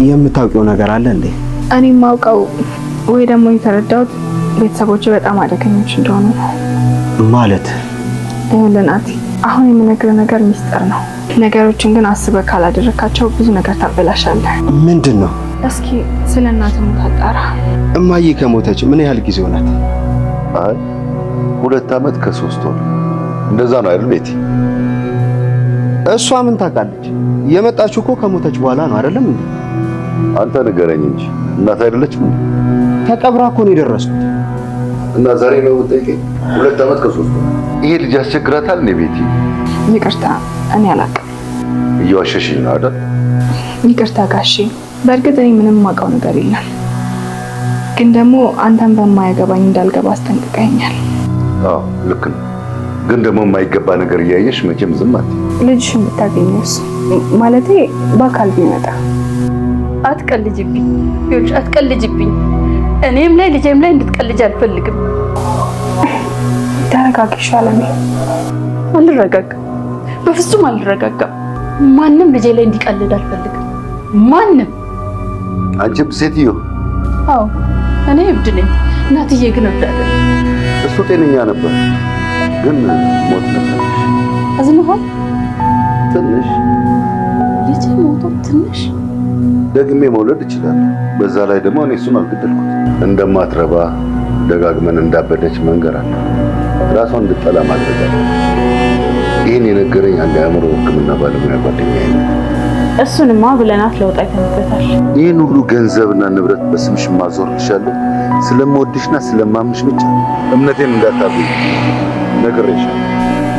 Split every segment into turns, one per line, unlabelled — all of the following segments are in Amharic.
የምታውቂው ነገር አለ እንዴ?
እኔ ማውቀው ወይ ደግሞ የተረዳሁት ቤተሰቦች በጣም አደገኞች እንደሆኑ
ማለት
ለናቲ አሁን የምነግርህ ነገር ሚስጥር ነው። ነገሮችን ግን አስበህ ካላደረካቸው ብዙ ነገር ታበላሻለህ።
ምንድነው?
እስኪ ስለ እናትህ ሞት አጣራ።
እማዬ ከሞተች ምን ያህል ጊዜ ሆናት?
አይ 2 ዓመት ከ3 ወር እንደዛ ነው አይደል ቤቲ?
እሷ ምን ታውቃለች? የመጣችው እኮ ከሞተች በኋላ ነው አይደለም እንዴ?
አንተ ንገረኝ እንጂ እናት አይደለችም?
ተቀብራ እኮ ነው የደረስኩት።
እና ዛሬ ነው የምትጠይቀኝ? 2 ዓመት ከ3 ወር። ይሄ ልጅ ያስቸግራታል እንዴ ቤቲ?
ይቅርታ እኔ አላውቅም።
እየዋሸሽኝ ነው አይደል?
ይቅርታ ጋሼ፣ በእርግጥ እኔ ምንም የማውቀው ነገር የለም። ግን ደግሞ አንተን በማያገባኝ እንዳልገባ አስጠንቅቀኸኛል።
አዎ ልክ ነው። ግን ደግሞ የማይገባ ነገር እያየሽ መቼም ዝም አትይ።
ልጅሽን ብታገኘውስ? ማለቴ በአካል ቢመጣ።
አትቀልጅብኝ፣ ይኸውልሽ አትቀልጅብኝ። እኔም ላይ ልጄም ላይ እንድትቀልጅ አልፈልግም።
ተረጋግሽ አለሜ።
አልረጋጋም፣ በፍጹም አልረጋጋም። ማንም ልጄ ላይ እንዲቀልድ አልፈልግም። ማንም።
አንቺም ሴትዮ።
አዎ እኔ እብድ ነኝ፣ እናትዬ ግን እብድ አይደለም።
እሱ ጤነኛ ነበር ግን ሞት ነበር።
አዝነሃል?
ትንሽ
ልጄ ሞቶ ትንሽ
ደግሜ መውለድ እችላለሁ። በዛ ላይ ደግሞ እኔ እሱን አልገደልኩት። እንደማትረባ ደጋግመን እንዳበደች መንገር አለ። ራሷን እንድጠላ ማድረግ አለ። ይህን የነገረኝ አንድ የአእምሮ ሕክምና ባለሙያ ጓደኛዬ ነው።
እሱንማ ብለናት ለውጥ አይተንበታል።
ይህን ሁሉ ገንዘብና ንብረት በስምሽ ማዞርልሻለሁ ስለምወድሽና ስለማምንሽ ብቻ። እምነቴን እንዳታብይ ነግሬሻለሁ።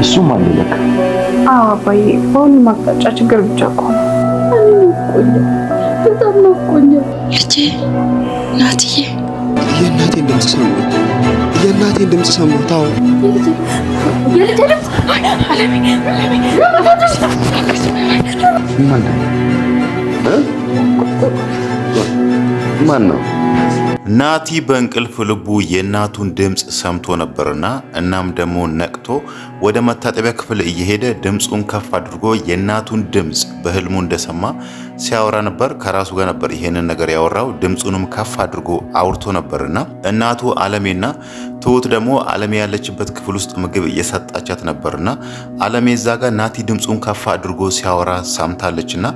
እሱም አለ ለካ።
አዎ አባዬ፣ በሁሉም አቅጣጫ ችግር ብቻ እኮ ነው።
በጣም ናፍቆኛል
ልጄ ናትዬ።
የእናቴን ድምጽ ሰማሁ። የእናቴን ድምጽ ሰማሁ። ታው
የልጄ ድምፅ አለሜ
ማን ነው?
ናቲ በእንቅልፍ ልቡ የእናቱን ድምፅ ሰምቶ ነበርና እናም ደግሞ ነቅቶ ወደ መታጠቢያ ክፍል እየሄደ ድምፁን ከፍ አድርጎ የእናቱን ድምፅ በህልሙ እንደሰማ ሲያወራ ነበር። ከራሱ ጋር ነበር ይሄንን ነገር ያወራው። ድምፁንም ከፍ አድርጎ አውርቶ ነበርና እናቱ አለሜና ትሁት ደግሞ አለሜ ያለችበት ክፍል ውስጥ ምግብ እየሰጣቻት ነበርና አለሜ እዛ ጋር ናቲ ድምፁን ከፍ አድርጎ ሲያወራ ሰምታለችና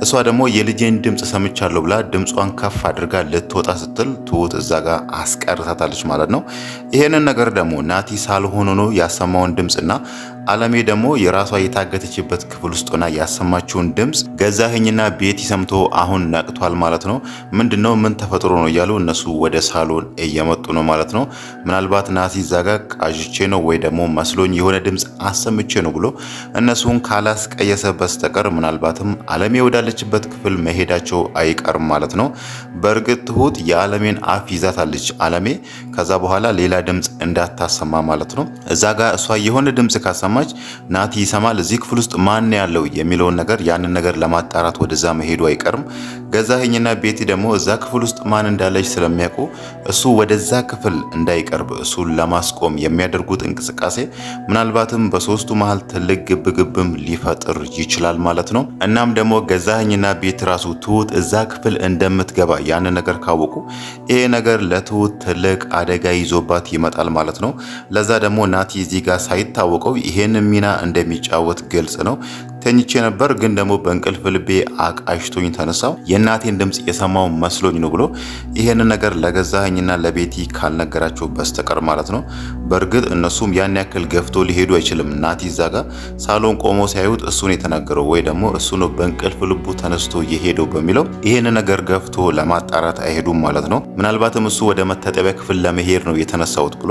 እሷ ደግሞ የልጄን ድምፅ ሰምቻለሁ ብላ ድምጿን ከፍ አድርጋ ልትወጣ ስትል ትሁት እዛ ጋር አስቀርታታለች ማለት ነው። ይሄንን ነገር ደግሞ ናቲ ሳልሆን ሆኖ ያሰማውን ድምፅና አለሜ ደግሞ የራሷ የታገተችበት ክፍል ውስጥ ሆና ያሰማችውን ድምፅ ገዛኸኝና ቤቲ ሰምቶ አሁን ነቅቷል ማለት ነው። ምንድነው ምን ተፈጥሮ ነው እያሉ እነሱ ወደ ሳሎን እየመጡ ነው ማለት ነው። ምናልባት ናቲ ዛጋ ቃዥቼ ነው ወይ ደግሞ መስሎኝ የሆነ ድምፅ አሰምቼ ነው ብሎ እነሱን ካላስቀየሰ በስተቀር ምናልባትም አለሜ ወዳለችበት ክፍል መሄዳቸው አይቀርም ማለት ነው። በእርግጥ ትሁት የአለሜን አፍ ይዛታለች አለሜ ከዛ በኋላ ሌላ ድምፅ እንዳታሰማ ማለት ነው። እዛ ጋር እሷ የሆነ ድምፅ ካሰማች ናቲ ይሰማል። እዚህ ክፍል ውስጥ ማን ያለው የሚለውን ነገር ያንን ነገር ለማጣራት ወደዛ መሄዱ አይቀርም። ገዛኸኝና ቤቲ ደግሞ እዛ ክፍል ውስጥ ማን እንዳለች ስለሚያውቁ እሱ ወደዛ ክፍል እንዳይቀርብ እሱን ለማስቆም የሚያደርጉት እንቅስቃሴ ምናልባትም በሶስቱ መሃል ትልቅ ግብግብም ሊፈጥር ይችላል ማለት ነው። እናም ደግሞ ገዛኸኝና ቤቲ ራሱ ትሁት እዛ ክፍል እንደምትገባ ያንን ነገር ካወቁ ይሄ ነገር ለትሁት ትልቅ አደጋ ይዞባት ይመጣል ማለት ነው። ለዛ ደግሞ ናቲ እዚህ ጋር ሳይታወቀው ይሄን ሚና እንደሚጫወት ግልጽ ነው። ተኝቼ ነበር ግን ደግሞ በእንቅልፍ ልቤ አቃሽቶኝ ተነሳው የእናቴን ድምፅ የሰማው መስሎኝ ነው ብሎ ይሄንን ነገር ለገዛኸኝና ለቤቲ ካልነገራቸው በስተቀር ማለት ነው። በእርግጥ እነሱም ያን ያክል ገፍቶ ሊሄዱ አይችልም። ናቲ ዛጋ ሳሎን ቆሞ ሲያዩት እሱን የተናገረው ወይ ደግሞ እሱ ነው በእንቅልፍ ልቡ ተነስቶ የሄደው በሚለው ይሄንን ነገር ገፍቶ ለማጣራት አይሄዱም ማለት ነው። ምናልባትም እሱ ወደ መታጠቢያ ክፍል ለመሄድ ነው የተነሳውት ብሎ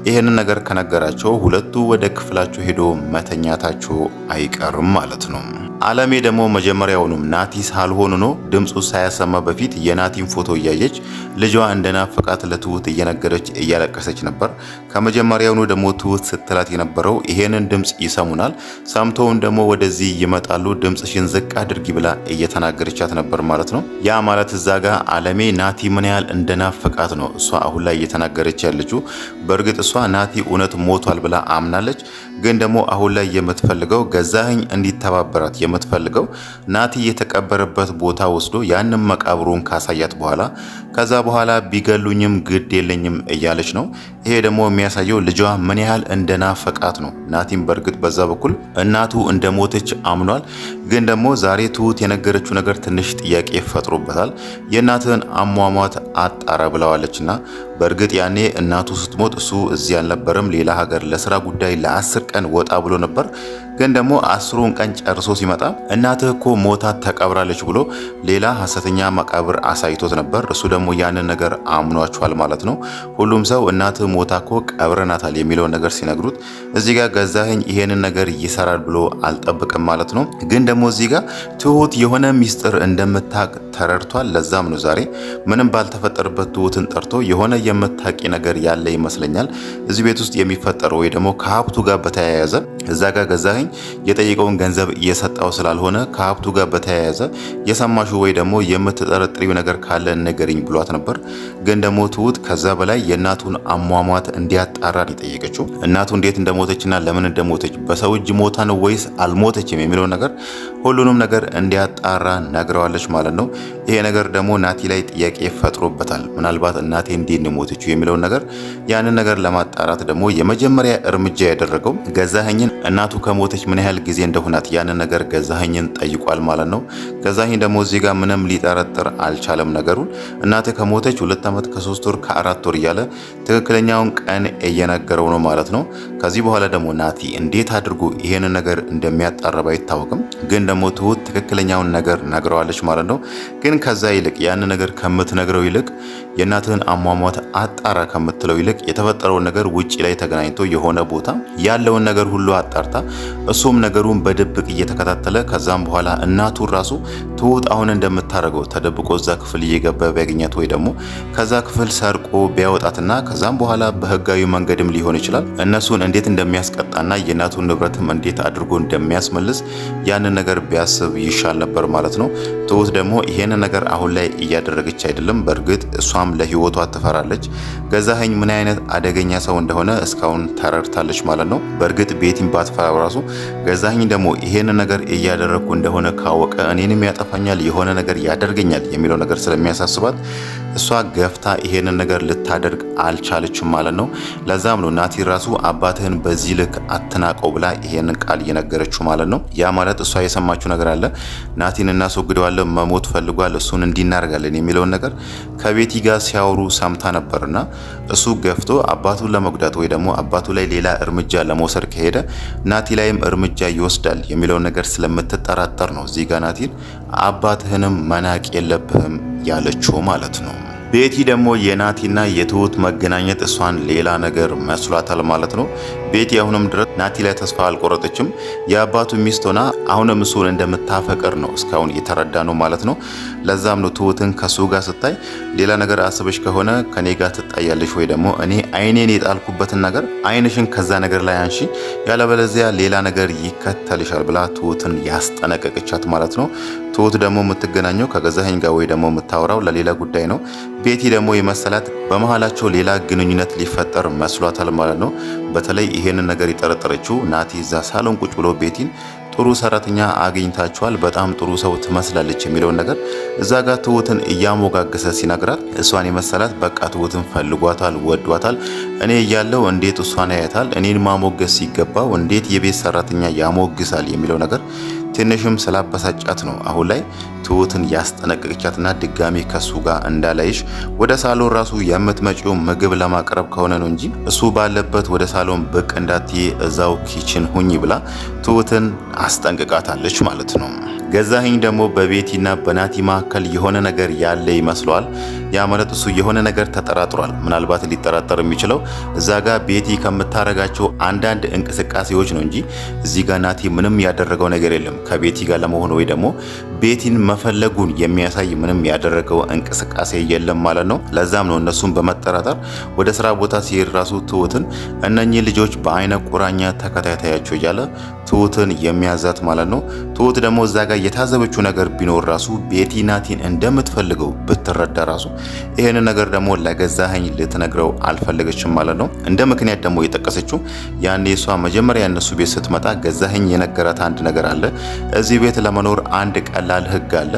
ይሄንን ነገር ከነገራቸው ሁለቱ ወደ ክፍላቸው ሄዶ መተኛታቸው አይቀርም ማለት ነው። አለሜ ደግሞ መጀመሪያውኑም ናቲ ሳልሆን ነው ድምፁ ሳያሰማ በፊት የናቲን ፎቶ እያየች ልጇ እንደናፈቃት ለትሁት እየነገረች እያለቀሰች ነበር። ከመጀመሪያውኑ ደግሞ ትሁት ስትላት የነበረው ይሄንን ድምጽ ይሰሙናል፣ ሰምተውን ደግሞ ወደዚህ ይመጣሉ፣ ድምጽሽን ዝቅ አድርጊ ብላ እየተናገረቻት ነበር ማለት ነው። ያ ማለት እዛ ጋር አለሜ ናቲ ምን ያህል እንደናፈቃት ነው እሷ አሁን ላይ እየተናገረች ያለችው። በእርግጥ እሷ ናቲ እውነት ሞቷል ብላ አምናለች። ግን ደግሞ አሁን ላይ የምትፈልገው ገዛኸኝ እንዲተባበራት የምትፈልገው ናቲ የተቀበረበት ቦታ ወስዶ ያንን መቃብሩን ካሳያት በኋላ ከዛ በኋላ ቢገሉኝም ግድ የለኝም እያለች ነው። ይሄ ደግሞ የሚያሳየው ልጇ ምን ያህል እንደናፈቃት ነው። ናቲም በእርግጥ በዛ በኩል እናቱ እንደሞተች አምኗል። ግን ደግሞ ዛሬ ትሁት የነገረችው ነገር ትንሽ ጥያቄ ፈጥሮበታል። የእናትህን አሟሟት አጣራ ብለዋለችና በእርግጥ ያኔ እናቱ ስትሞት እሱ እዚህ አልነበረም፣ ሌላ ሀገር ለስራ ጉዳይ ለ10 ቀን ወጣ ብሎ ነበር። ግን ደግሞ 10ሩን ቀን ጨርሶ ሲመጣ እናትህ እኮ ሞታ ተቀብራለች ብሎ ሌላ ሐሰተኛ መቃብር አሳይቶት ነበር። እሱ ደግሞ ያንን ነገር አምኗቸዋል ማለት ነው። ሁሉም ሰው እናትህ ሞታ እኮ ቀብረናታል የሚለው ነገር ሲነግሩት እዚህ ጋር ገዛኸኝ ይሄንን ነገር ይሰራል ብሎ አልጠብቅም ማለት ነው። ግን ደግሞ እዚህ ጋር ትሁት የሆነ ሚስጥር እንደምታቅ ተረድቷል። ለዛም ነው ዛሬ ምንም ባልተፈጠረበት ትሁትን ጠርቶ የሆነ የምታቂ ነገር ያለ ይመስለኛል እዚህ ቤት ውስጥ የሚፈጠረው ወይ ደግሞ ከሀብቱ ጋር በተያያዘ እዛ ጋር ገዛኸኝ የጠየቀውን ገንዘብ እየሰጣው ስላልሆነ ከሀብቱ ጋር በተያያዘ የሰማሹ ወይ ደግሞ የምትጠረጥሪው ነገር ካለ ነገርኝ ብሏት ነበር። ግን ደግሞ ትሁት ከዛ በላይ የእናቱን አሟሟት እንዲያጣራ የጠየቀችው እናቱ እንዴት እንደሞተችና ለምን እንደሞተች በሰው እጅ ሞታ ነው ወይስ አልሞተችም የሚለው ነገር ሁሉንም ነገር እንዲያጣራ ነግረዋለች ማለት ነው። ይሄ ነገር ደግሞ ናቲ ላይ ጥያቄ ፈጥሮበታል። ምናልባት እናቴ እንዴት ነው ሞተችው የሚለው ነገር ያንን ነገር ለማጣራት ደግሞ የመጀመሪያ እርምጃ ያደረገው ገዛኸኝን እናቱ ከሞተች ምን ያህል ጊዜ እንደሆናት ያንን ነገር ገዛኸኝን ጠይቋል ማለት ነው። ገዛኸኝ ደግሞ እዚህ ጋር ምንም ሊጠረጥር አልቻለም ነገሩን። እናቴ ከሞተች 2 ዓመት ከ3 ወር ከ4 ወር እያለ ትክክለኛውን ቀን እየነገረው ነው ማለት ነው። ከዚህ በኋላ ደግሞ ናቲ እንዴት አድርጎ ይሄንን ነገር እንደሚያጣራ አይታወቅም። ግን ደግሞ ትሁት ትክክለኛውን ነገር ነግረዋለች ማለት ነው። ግን ከዛ ይልቅ ያን ነገር ከምትነግረው ይልቅ የእናትህን አሟሟት አጣራ ከምትለው ይልቅ የተፈጠረውን ነገር ውጪ ላይ ተገናኝቶ የሆነ ቦታ ያለውን ነገር ሁሉ አጣርታ እሱም ነገሩን በድብቅ እየተከታተለ ከዛም በኋላ እናቱ ራሱ ትሁት አሁን እንደምታደርገው ተደብቆ እዛ ክፍል እየገባ ቢያገኛት ወይ ደግሞ ከዛ ክፍል ሰርቆ ቢያወጣትና ከዛም በኋላ በህጋዊ መንገድም ሊሆን ይችላል እነሱን እንዴት እንደሚያስቀጣና የእናቱን ንብረትም እንዴት አድርጎ እንደሚያስመልስ ያንን ነገር ቢያስብ ይሻል ነበር ማለት ነው። ትሁት ደግሞ ይሄን ነገር አሁን ላይ እያደረገች አይደለም። በእርግጥ እሷም ለህይወቷ ትፈራለች። ገዛኸኝ ምን አይነት አደገኛ ሰው እንደሆነ እስካሁን ተረድታለች ማለት ነው። በእርግጥ ቤቲን ባትፈራ ራሱ ገዛኸኝ ደግሞ ይሄን ነገር እያደረኩ እንደሆነ ካወቀ እኔንም ያጠፋኛል የሆነ ነገር ያደርገኛል የሚለው ነገር ስለሚያሳስባት እሷ ገፍታ ይሄንን ነገር ልታደርግ አልቻለችም ማለት ነው። ለዛም ነው ናቲ ራሱ አባትህን በዚህ ልክ አትናቀው ብላ ይሄንን ቃል እየነገረችው ማለት ነው። ያ ማለት እሷ የሰማችው ነገር አለ። ናቲን እናስወግደዋለን፣ መሞት ፈልጓል፣ እሱን እንዲናርጋለን የሚለውን ነገር ከቤቲ ጋር ሲያወሩ ሰምታ ነበርና እሱ ገፍቶ አባቱን ለመጉዳት ወይ ደግሞ አባቱ ላይ ሌላ እርምጃ ለመውሰድ ከሄደ ናቲ ላይም እርምጃ ይወስዳል የሚለውን ነገር ስለምትጠራጠር ነው እዚህ ጋር ናቲን አባትህንም መናቅ የለብህም ያለችው ማለት ነው። ቤቲ ደግሞ የናቲና የትሁት መገናኘት እሷን ሌላ ነገር መስሏታል ማለት ነው። ቤቲ አሁንም ድረስ ናቲ ላይ ተስፋ አልቆረጠችም። የአባቱ ሚስት ሆና አሁንም እሱን እንደምታፈቅር ነው እስካሁን የተረዳ ነው ማለት ነው። ለዛም ነው ትሁትን ከሱ ጋር ስታይ ሌላ ነገር አስበሽ ከሆነ ከኔ ጋር ትጣያለሽ ወይ ደግሞ እኔ አይኔን የጣልኩበትን ነገር አይንሽን ከዛ ነገር ላይ አንሺ፣ ያለበለዚያ ሌላ ነገር ይከተልሻል ብላ ትሁትን ያስጠነቀቀቻት ማለት ነው። ትሁት ደግሞ የምትገናኘው ከገዛኸኝ ጋር ወይ ደግሞ የምታወራው ለሌላ ጉዳይ ነው። ቤቲ ደግሞ የመሰላት በመሃላቸው ሌላ ግንኙነት ሊፈጠር መስሏታል ማለት ነው። በተለይ ይሄንን ነገር የጠረጠረችው ናቲ እዛ ሳሎን ቁጭ ብሎ ቤቲን ጥሩ ሰራተኛ አግኝታችኋል፣ በጣም ጥሩ ሰው ትመስላለች የሚለውን ነገር እዛ ጋር ትሁትን እያሞጋገሰ ሲነግራት እሷን የመሰላት በቃ ትሁትን ፈልጓታል፣ ወዷታል። እኔ እያለው እንዴት እሷን ያያታል፣ እኔን ማሞገስ ሲገባው እንዴት የቤት ሰራተኛ ያሞግሳል የሚለው ነገር ትንሽም ስላበሳጫት ነው አሁን ላይ ትሁትን ያስጠነቀቀቻትና ድጋሚ ከሱ ጋር እንዳላይሽ ወደ ሳሎን ራሱ የምትመጪው ምግብ ለማቅረብ ከሆነ ነው እንጂ እሱ ባለበት ወደ ሳሎን ብቅ እንዳትይ እዛው ኪችን ሁኚ ብላ ትሁትን አስጠንቅቃታለች ማለት ነው። ገዛኸኝ ደግሞ በቤቲና በናቲ መካከል የሆነ ነገር ያለ ይመስለዋል። ያ ማለት እሱ የሆነ ነገር ተጠራጥሯል። ምናልባት ሊጠራጠር የሚችለው እዛ ጋር ቤቲ ከምታረጋቸው አንዳንድ እንቅስቃሴዎች ነው እንጂ እዚህ ጋር ናቲ ምንም ያደረገው ነገር የለም ከቤቲ ጋር ለመሆን ወይ ደግሞ ቤቲን መፈለጉን የሚያሳይ ምንም ያደረገው እንቅስቃሴ የለም ማለት ነው። ለዛም ነው እነሱን በመጠራጠር ወደ ስራ ቦታ ሲሄድ ራሱ ትሁትን እነኚህ ልጆች በአይነ ቁራኛ ተከታታያቸው እያለ ትሁትን የሚያዛት ማለት ነው። ትሁት ደግሞ እዛ ጋር የታዘበችው ነገር ቢኖር ራሱ ቤቲ ናቲን እንደምትፈልገው ብትረዳ ራሱ ይሄንን ነገር ደግሞ ለገዛኸኝ ልትነግረው አልፈለገችም ማለት ነው። እንደ ምክንያት ደግሞ የጠቀሰችው ያኔ እሷ መጀመሪያ እነሱ ቤት ስትመጣ ገዛኸኝ የነገራት አንድ ነገር አለ። እዚህ ቤት ለመኖር አንድ ቀላል ህግ አለ፣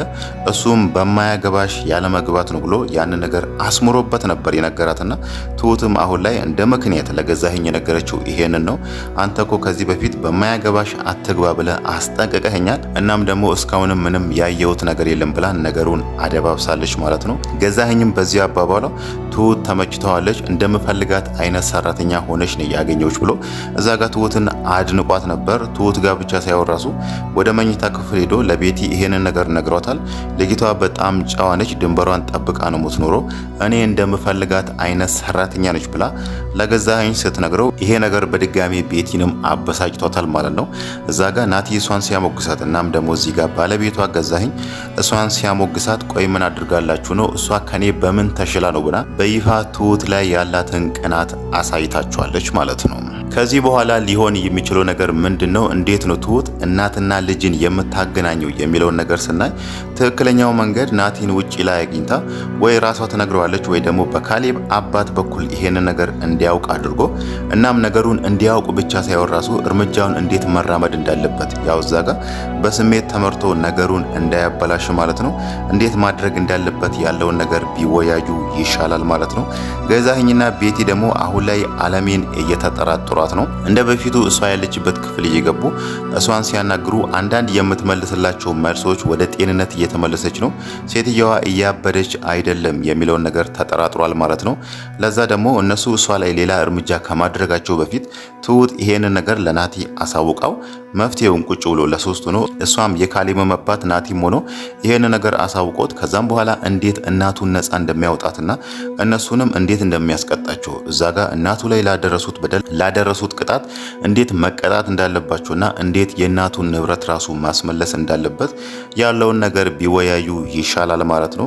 እሱም በማያገባሽ ያለ መግባት ነው ብሎ ያን ነገር አስምሮበት ነበር የነገራትና ትሁትም አሁን ላይ እንደ ምክንያት ለገዛኸኝ የነገረችው ይሄንን ነው። አንተ እኮ ከዚህ በፊት በማያገባሽ አትግባ ብለህ አስጠንቅቀኸኛል፣ እናም ደግሞ እስካሁንም ምንም ያየሁት ነገር የለም ብላ ነገሩን አደባብሳለች ማለት ነው። ገዛኸኝም በዚህ አባባሏ ትሁት ተመችተዋለች፣ እንደምፈልጋት አይነት ሰራተኛ ሆነች ነው ያገኘች ብሎ እዛ ጋር ትሁትን አድንቋት ነበር። ትሁት ጋር ብቻ ሳይሆን ራሱ ወደ መኝታ ክፍል ሄዶ ለቤቲ ይሄንን ነገር ነግሯታል። ልጅቷ በጣም ጨዋ ነች፣ ድንበሯን ጠብቃ ነው የምትኖረው፣ እኔ እንደምፈልጋት አይነት ሰራተኛ ነች ብላ ለገዛኸኝ ስትነግረው ይሄ ነገር በድጋሚ ቤቲንም አበሳጭቷታል ማለት ነው። እዛ ጋር ናቲ እሷን ሲያሞግሳት እናም ደግሞ እዚህ ጋር ባለቤቷ ገዛኸኝ እሷን ሲያሞግሳት ቆይ ምን አድርጋላችሁ ነው እሷ ከኔ በምን ተሽላ ነው ብላ በይፋ ትሁት ላይ ያላትን ቅናት አሳይታቸዋለች ማለት ነው። ከዚህ በኋላ ሊሆን የሚችለው ነገር ምንድነው? እንዴት ነው ትሁት እናትና ልጅን የምታገናኘው የሚለውን ነገር ስናይ ትክክለኛው መንገድ ናቲን ውጪ ላይ አግኝታ ወይ ራሷ ትነግረዋለች ወይ ደግሞ በካሌብ አባት በኩል ይሄንን ነገር እንዲያውቅ አድርጎ እናም ነገሩን እንዲያውቅ ብቻ ሳይሆን ራሱ እርምጃውን እንዴት መራመድ እንዳለበት ያው እዛ ጋር በስሜት ተመርቶ ነገሩን እንዳያበላሽ ማለት ነው እንዴት ማድረግ እንዳለበት ያለውን ነገር ቢወያዩ ይሻላል ማለት ነው። ገዛኸኝና ቤቲ ደግሞ አሁን ላይ አለሜን እየተጠራጠሯት ነው። እንደ በፊቱ እሷ ያለችበት ክፍል እየገቡ እሷን ሲያናግሩ አንዳንድ የምትመልስላቸው መልሶች ወደ ጤንነት እየተመለሰች ነው፣ ሴትየዋ እያበደች አይደለም የሚለውን ነገር ተጠራጥሯል ማለት ነው። ለዛ ደግሞ እነሱ እሷ ላይ ሌላ እርምጃ ከማድረጋቸው በፊት ትሁት ይሄንን ነገር ለናቲ አሳውቃው መፍትሄውን ቁጭ ብሎ ለሶስቱ ነው እሷም የካሌብ መባት ናቲም ሆኖ ይሄን ነገር አሳውቆት ከዛም በኋላ እንዴት እናቱን ነፃ እንደሚያወጣትና እነሱንም እንዴት እንደሚያስቀጣቸው እዛ ጋር እናቱ ላይ ላደረሱት በደል ላደረሱት ቅጣት እንዴት መቀጣት እንዳለባቸውና እንዴት የእናቱን ንብረት ራሱ ማስመለስ እንዳለበት ያለውን ነገር ቢወያዩ ይሻላል ማለት ነው።